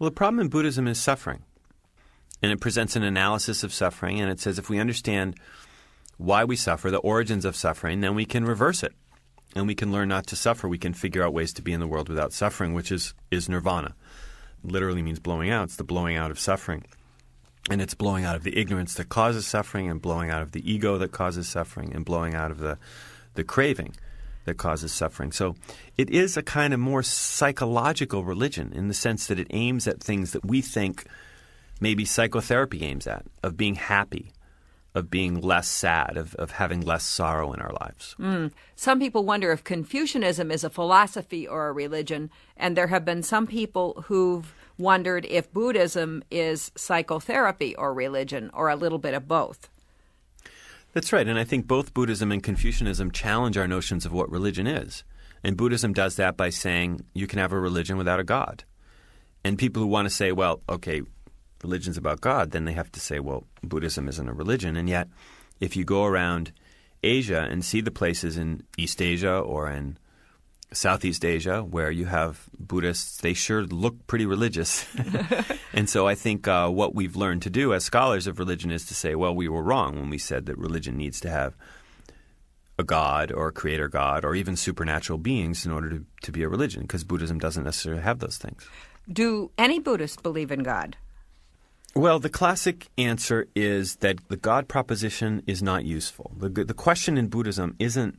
Well, the problem in Buddhism is suffering. And it presents an analysis of suffering, and it says if we understand why we suffer, the origins of suffering, then we can reverse it. And we can learn not to suffer. We can figure out ways to be in the world without suffering, which is nirvana. Literally means blowing out. It's the blowing out of suffering. And it's blowing out of the ignorance that causes suffering, and blowing out of the ego that causes suffering, and blowing out of the craving that causes suffering. So it is a kind of more psychological religion in the sense that it aims at things that we think maybe psychotherapy aims at, of being happy, of being less sad, of having less sorrow in our lives. Some people wonder if Confucianism is a philosophy or a religion, and there have been some people who've wondered if Buddhism is psychotherapy or religion, or a little bit of both. That's right, and I think both Buddhism and Confucianism challenge our notions of what religion is. And Buddhism does that by saying you can have a religion without a God. And people who want to say, well, okay, religion's about God, then they have to say, well, Buddhism isn't a religion. And yet, if you go around Asia and see the places in East Asia or in Southeast Asia where you have Buddhists, they sure look pretty religious. And so I think what we've learned to do as scholars of religion is to say, well, we were wrong when we said that religion needs to have a god or a creator god or even supernatural beings in order to be a religion, because Buddhism doesn't necessarily have those things. Do any Buddhists believe in God? Well, the classic answer is that the God proposition is not useful. The question in Buddhism isn't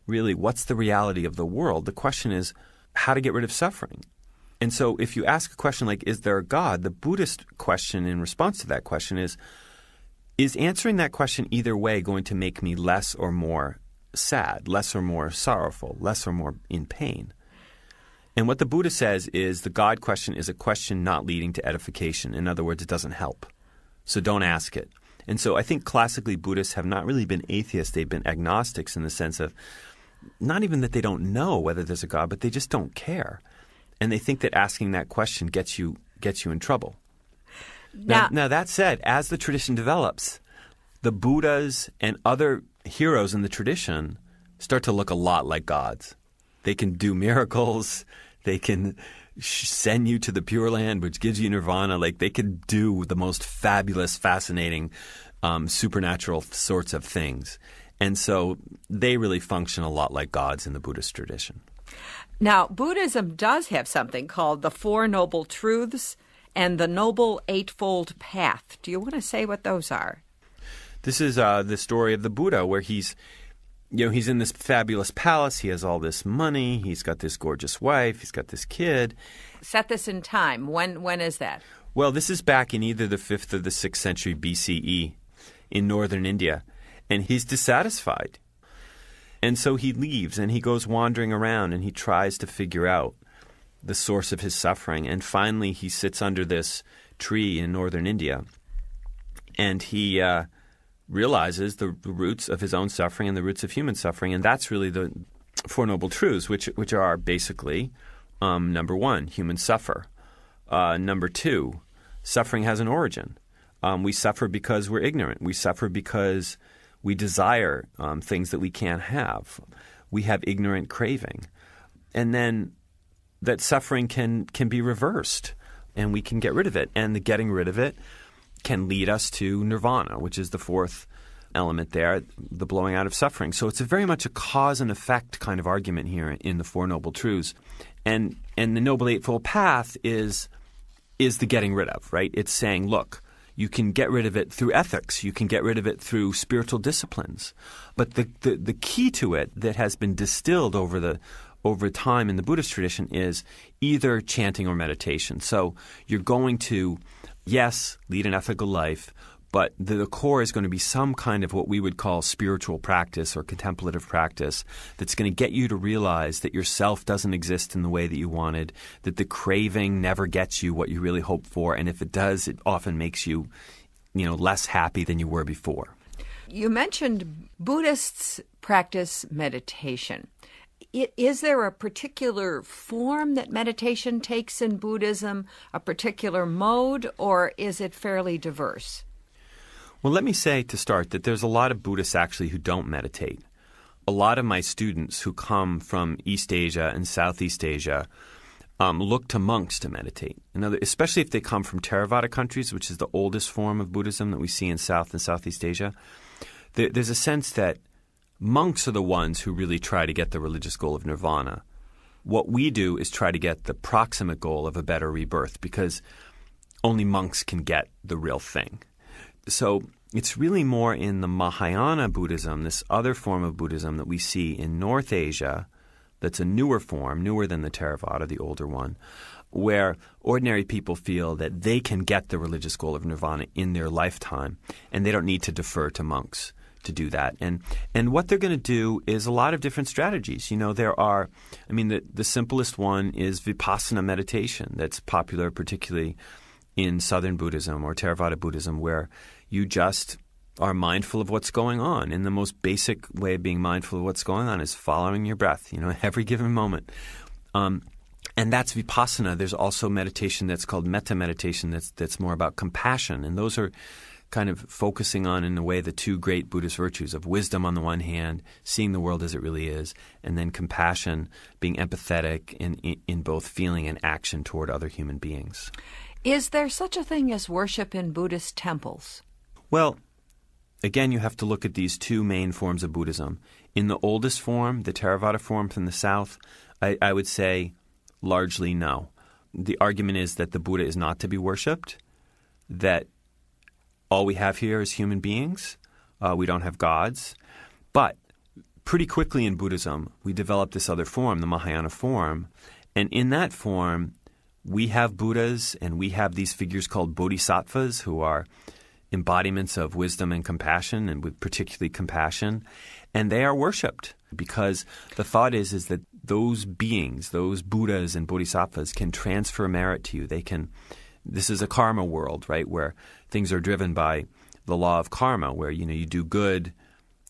really what's the reality of the world. The question is how to get rid of suffering. And so if you ask a question like, is there a God? The Buddhist question in response to that question is answering that question either way going to make me less or more sad, less or more sorrowful, less or more in pain? And what the Buddha says is the God question is a question not leading to edification. In other words, it doesn't help. So don't ask it. And so I think classically Buddhists have not really been atheists. They've been agnostics in the sense of not even that they don't know whether there's a God, but they just don't care. And they think that asking that question gets you in trouble. Now, that said, as the tradition develops, the Buddhas and other heroes in the tradition start to look a lot like gods. They can do miracles. They can send you to the Pure Land, which gives you nirvana. Like they can do the most fabulous, fascinating, supernatural sorts of things. And so they really function a lot like gods in the Buddhist tradition. Now, Buddhism does have something called the Four Noble Truths and the Noble Eightfold Path. Do you want to say what those are? This is the story of the Buddha where he's in this fabulous palace. He has all this money. He's got this gorgeous wife. He's got this kid. Set this in time. When is that? Well, this is back in either the 5th or the 6th century BCE in northern India. And he's dissatisfied. And so he leaves and he goes wandering around and he tries to figure out the source of his suffering. And finally he sits under this tree in northern India and he realizes the roots of his own suffering and the roots of human suffering. And that's really the Four Noble Truths, which are basically, number one, humans suffer. Number two, suffering has an origin. We suffer because we're ignorant. We suffer because we desire things that we can't have. We have ignorant craving. And then that suffering can be reversed and we can get rid of it. And the getting rid of it can lead us to nirvana, which is the fourth element there, the blowing out of suffering. So it's very much a cause and effect kind of argument here in the Four Noble Truths. And the Noble Eightfold Path is the getting rid of, right? It's saying, look, you can get rid of it through ethics. You can get rid of it through spiritual disciplines. But the key to it that has been distilled over time in the Buddhist tradition is either chanting or meditation. So you're going to, yes, lead an ethical life, but the core is going to be some kind of what we would call spiritual practice or contemplative practice that's going to get you to realize that yourself doesn't exist in the way that you wanted, that the craving never gets you what you really hope for, and if it does, it often makes you, less happy than you were before. You mentioned Buddhists practice meditation. Is there a particular form that meditation takes in Buddhism, a particular mode, or is it fairly diverse? Well, let me say to start that there's a lot of Buddhists actually who don't meditate. A lot of my students who come from East Asia and Southeast Asia look to monks to meditate. Especially if they come from Theravada countries, which is the oldest form of Buddhism that we see in South and Southeast Asia. There's a sense that monks are the ones who really try to get the religious goal of nirvana. What we do is try to get the proximate goal of a better rebirth, because only monks can get the real thing. So it's really more in the Mahayana Buddhism, this other form of Buddhism that we see in North Asia, that's a newer form, newer than the Theravada, the older one, where ordinary people feel that they can get the religious goal of nirvana in their lifetime, and they don't need to defer to monks to do that. And what they're going to do is a lot of different strategies. The simplest one is Vipassana meditation that's popular particularly in Southern Buddhism or Theravada Buddhism, where you just are mindful of what's going on. And the most basic way of being mindful of what's going on is following your breath, every given moment. And that's Vipassana. There's also meditation that's called metta meditation that's more about compassion. And those are kind of focusing on, in a way, the two great Buddhist virtues of wisdom on the one hand, seeing the world as it really is, and then compassion, being empathetic in both feeling and action toward other human beings. Is there such a thing as worship in Buddhist temples? Well, again, you have to look at these two main forms of Buddhism. In the oldest form, the Theravada form from the south, I would say largely no. The argument is that the Buddha is not to be worshipped, that all we have here is human beings. We don't have gods. But pretty quickly in Buddhism, we developed this other form, the Mahayana form. And in that form, we have Buddhas and we have these figures called bodhisattvas, who are embodiments of wisdom and compassion, and with particularly compassion. And they are worshipped because the thought is that those beings, those Buddhas and bodhisattvas, can transfer merit to you. This is a karma world, right, where things are driven by the law of karma, where, you do good,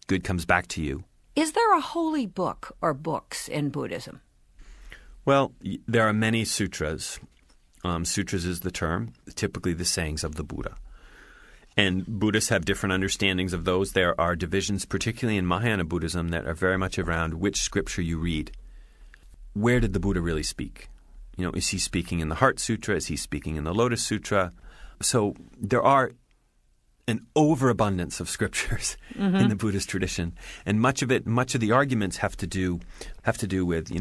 good comes back to you. Is there a holy book or books in Buddhism? Well, there are many sutras. Sutras is the term, typically the sayings of the Buddha. And Buddhists have different understandings of those. There are divisions, particularly in Mahayana Buddhism, that are very much around which scripture you read. Where did the Buddha really speak? Is he speaking in the Heart Sutra? Is he speaking in the Lotus Sutra? So there are an overabundance of scriptures in the Buddhist tradition, and much of the arguments have to do with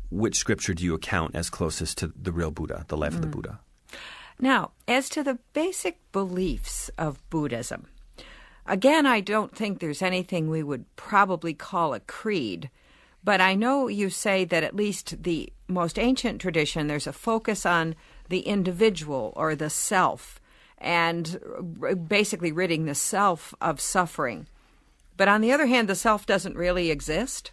which scripture do you account as closest to the real Buddha, the life of the Buddha. Now, as to the basic beliefs of Buddhism, again, I don't think there's anything we would probably call a creed. But I know you say that at least the most ancient tradition, there's a focus on the individual or the self, and basically ridding the self of suffering. But on the other hand, the self doesn't really exist.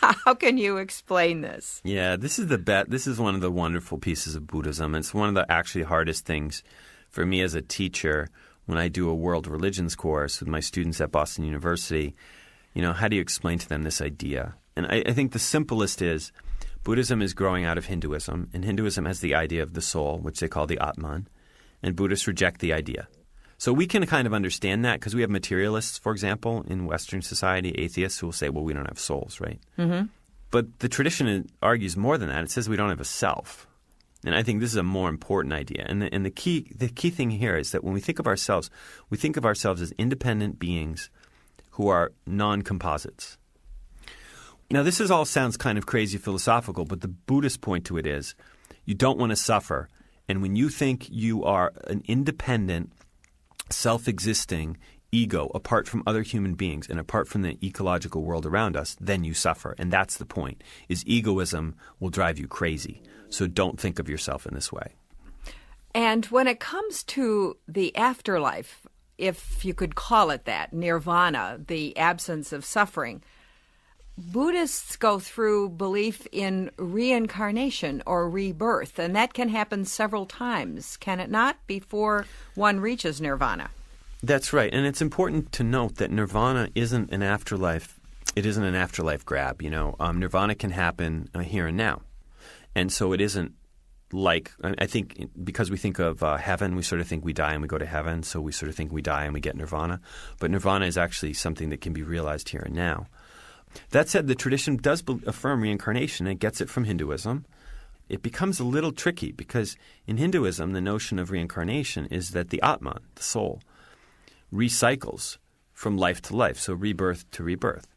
How can you explain this? Yeah, this is one of the wonderful pieces of Buddhism. It's one of the actually hardest things for me as a teacher when I do a world religions course with my students at Boston University. How do you explain to them this idea? And I think the simplest is Buddhism is growing out of Hinduism, and Hinduism has the idea of the soul, which they call the Atman, and Buddhists reject the idea. So we can kind of understand that because we have materialists, for example, in Western society, atheists who will say, well, we don't have souls, right? Mm-hmm. But the tradition argues more than that. It says we don't have a self. And I think this is a more important idea. And the key thing here is that when we think of ourselves as independent beings who are non-composites. Now, this all sounds kind of crazy philosophical, but the Buddhist point to it is you don't want to suffer. And when you think you are an independent, self-existing ego apart from other human beings and apart from the ecological world around us, then you suffer. And that's the point, is egoism will drive you crazy. So don't think of yourself in this way. And when it comes to the afterlife, if you could call it that, nirvana, the absence of suffering, Buddhists go through belief in reincarnation or rebirth, and that can happen several times, can it not, before one reaches nirvana? That's right, and it's important to note that nirvana isn't an afterlife. It isn't an afterlife grab. Nirvana can happen here and now, and so it isn't like, I think because we think of heaven, we sort of think we die and we go to heaven, so we sort of think we die and we get nirvana. But nirvana is actually something that can be realized here and now. That said, the tradition does affirm reincarnation. It gets it from Hinduism. it becomes a little tricky because in Hinduism, the notion of reincarnation is that the Atman, the soul, recycles from life to life, so rebirth to rebirth.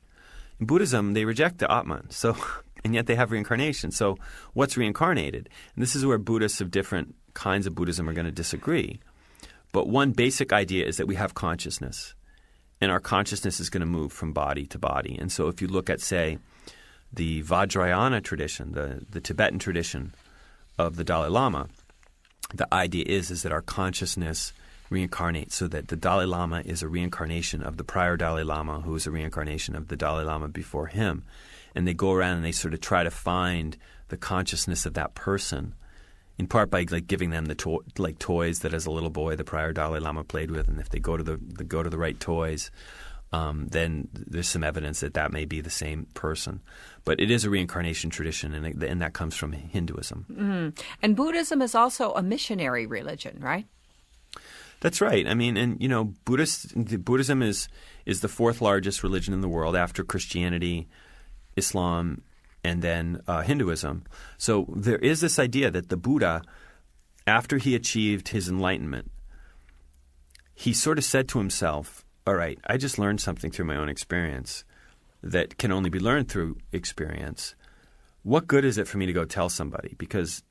In Buddhism, they reject the Atman, and yet they have reincarnation. So what's reincarnated? And this is where Buddhists of different kinds of Buddhism are going to disagree. But one basic idea is that we have consciousness, and our consciousness is going to move from body to body. And so if you look at, say, the Vajrayana tradition, the Tibetan tradition of the Dalai Lama, the idea is that our consciousness reincarnates, so that the Dalai Lama is a reincarnation of the prior Dalai Lama, who is a reincarnation of the Dalai Lama before him. And they go around and they sort of try to find the consciousness of that person, in part by giving them the toys that as a little boy the prior Dalai Lama played with, and if they go to the right toys, then there's some evidence that may be the same person. But it is a reincarnation tradition, and that comes from Hinduism. Mm-hmm. And Buddhism is also a missionary religion, right? That's right. I mean, and Buddhism is the fourth largest religion in the world after Christianity, Islam, and then Hinduism. So there is this idea that the Buddha, after he achieved his enlightenment, he sort of said to himself, all right, I just learned something through my own experience that can only be learned through experience. What good is it for me to go tell somebody? Because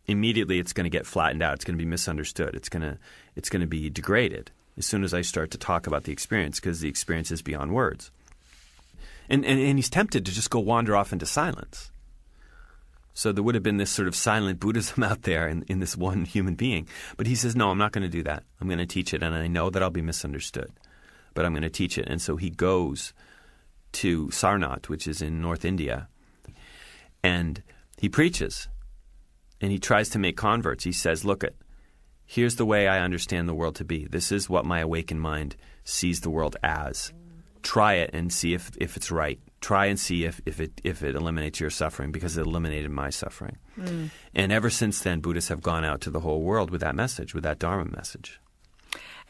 immediately it's going to get flattened out. It's going to be misunderstood. It's going to be degraded as soon as I start to talk about the experience, because the experience is beyond words. And he's tempted to just go wander off into silence. So there would have been this sort of silent Buddhism out there in this one human being. But he says, no, I'm not going to do that. I'm going to teach it, and I know that I'll be misunderstood, but I'm going to teach it. And so he goes to Sarnath, which is in North India, and he preaches, and he tries to make converts. He says, look, here's the way I understand the world to be. This is what my awakened mind sees the world as. Try it and see if it's right. Try and see if it eliminates your suffering, because it eliminated my suffering. Mm. And ever since then, Buddhists have gone out to the whole world with that message, with that Dharma message.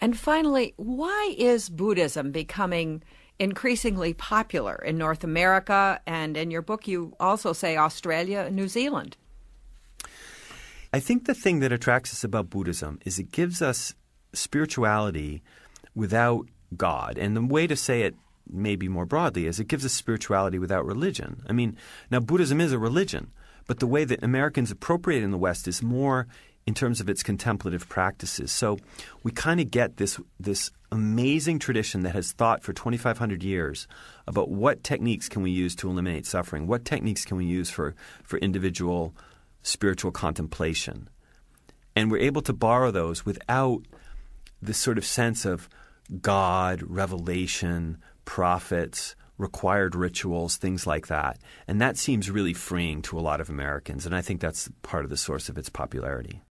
And finally, why is Buddhism becoming increasingly popular in North America? And in your book, you also say Australia and New Zealand. I think the thing that attracts us about Buddhism is it gives us spirituality without God. And the way to say it maybe more broadly is it gives us spirituality without religion. I mean, now Buddhism is a religion, but the way that Americans appropriate it in the West is more in terms of its contemplative practices. So we kind of get this amazing tradition that has thought for 2,500 years about what techniques can we use to eliminate suffering, what techniques can we use for individual spiritual contemplation. And we're able to borrow those without this sort of sense of God, revelation, prophets, required rituals, things like that. And that seems really freeing to a lot of Americans. And I think that's part of the source of its popularity.